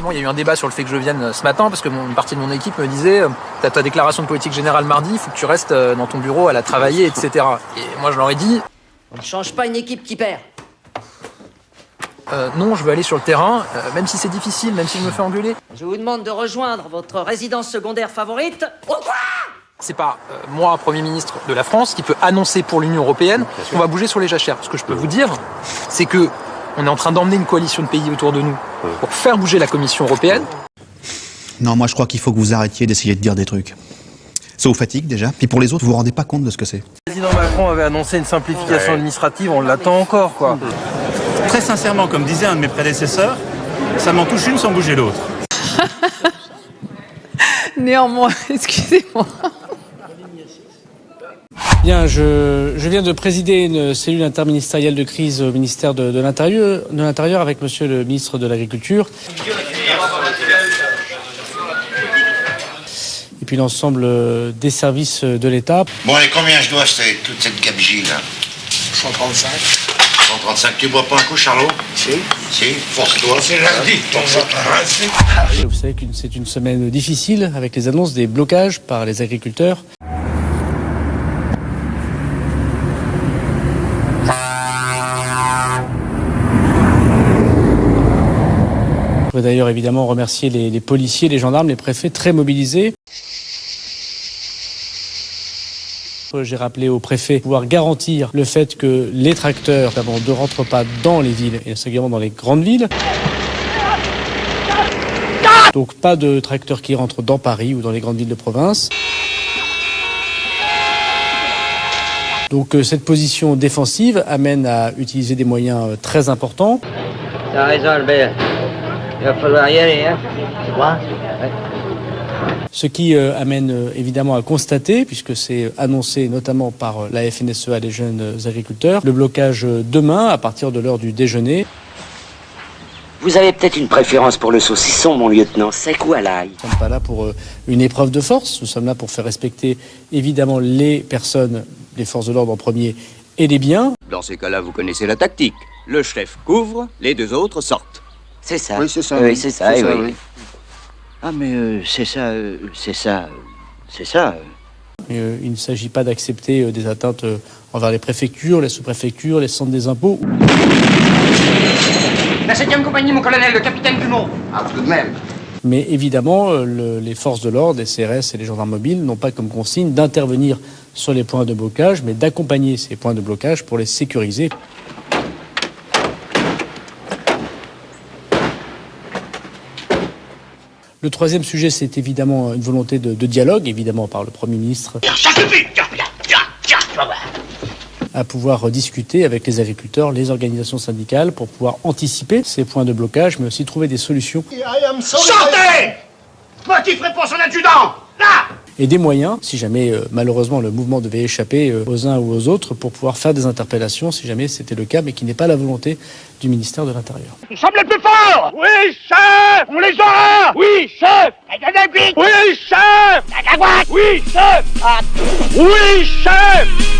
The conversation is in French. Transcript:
effectivement, il y a eu un débat sur le fait que je vienne ce matin, parce que une partie de mon équipe me disait t'as ta déclaration de politique générale mardi, il faut que tu restes dans ton bureau à la travailler, etc. Et moi, je leur ai dit On ne change pas une équipe qui perd. non, je veux aller sur le terrain, même si c'est difficile, même si je me fais engueuler. Je vous demande de rejoindre votre résidence secondaire favorite. Au revoir. C'est pas moi, Premier ministre de la France, qui peut annoncer pour l'Union européenne qu'on va bouger sur les jachères. Ce que je peux vous dire, c'est que on est en train d'emmener une coalition de pays autour de nous pour faire bouger la Commission européenne. Non, moi je crois qu'il faut que vous arrêtiez d'essayer de dire des trucs. Ça vous fatigue déjà, puis pour les autres, vous vous rendez pas compte de ce que c'est. Le président Macron avait annoncé une simplification administrative, on l'attend encore, quoi. Très sincèrement, comme disait un de mes prédécesseurs, ça m'en touche une sans bouger l'autre. Néanmoins, excusez-moi. Bien, je viens de présider une cellule interministérielle de crise au ministère de l'Intérieur avec monsieur le ministre de l'Agriculture. Et puis l'ensemble des services de l'État. Bon, et combien je dois acheter toute cette gabegie là? 135. 135, tu bois pas un coup, Charlot? Si. Si, force-toi. C'est lundi, ton sapin. Vous savez que c'est une semaine difficile avec les annonces des blocages par les agriculteurs. Je voudrais d'ailleurs évidemment remercier les policiers, les gendarmes, les préfets très mobilisés. J'ai rappelé au préfet pouvoir garantir le fait que les tracteurs d'abord ne rentrent pas dans les villes et singulièrement dans les grandes villes. Donc pas de tracteurs qui rentrent dans Paris ou dans les grandes villes de province. Donc cette position défensive amène à utiliser des moyens très importants. T'as raison, Albert. Il va falloir y aller, hein. Tu crois? Ouais. Ce qui amène évidemment à constater, puisque c'est annoncé notamment par la FNSEA des jeunes agriculteurs, le blocage demain à partir de l'heure du déjeuner. Vous avez peut-être une préférence pour le saucisson, mon lieutenant, sec ou à l'ail? Nous ne sommes pas là pour une épreuve de force, nous sommes là pour faire respecter évidemment les personnes, les forces de l'ordre en premier et les biens. Dans ces cas-là, vous connaissez la tactique. Le chef couvre, les deux autres sortent. C'est ça. Oui, c'est ça. Oui, c'est ça, C'est ça, oui. oui. Ah, mais c'est ça. Il ne s'agit pas d'accepter des atteintes envers les préfectures, les sous-préfectures, les centres des impôts. La 7e compagnie, mon colonel, le capitaine Dumont. Ah, tout de même. Mais évidemment, les forces de l'ordre, les CRS et les gendarmes mobiles n'ont pas comme consigne d'intervenir sur les points de blocage, mais d'accompagner ces points de blocage pour les sécuriser. Le troisième sujet, c'est évidemment une volonté de dialogue, évidemment par le Premier ministre, à pouvoir discuter avec les agriculteurs, les organisations syndicales, pour pouvoir anticiper ces points de blocage, mais aussi trouver des solutions. Sortez! Motif réponse en adjudant! Là! Et des moyens, si jamais malheureusement le mouvement devait échapper aux uns ou aux autres, pour pouvoir faire des interpellations, si jamais c'était le cas, mais qui n'est pas la volonté du ministère de l'Intérieur. Nous sommes les plus forts! Oui, chef! On les aura! Oui, chef! Oui, chef! Oui, chef! Oui, chef!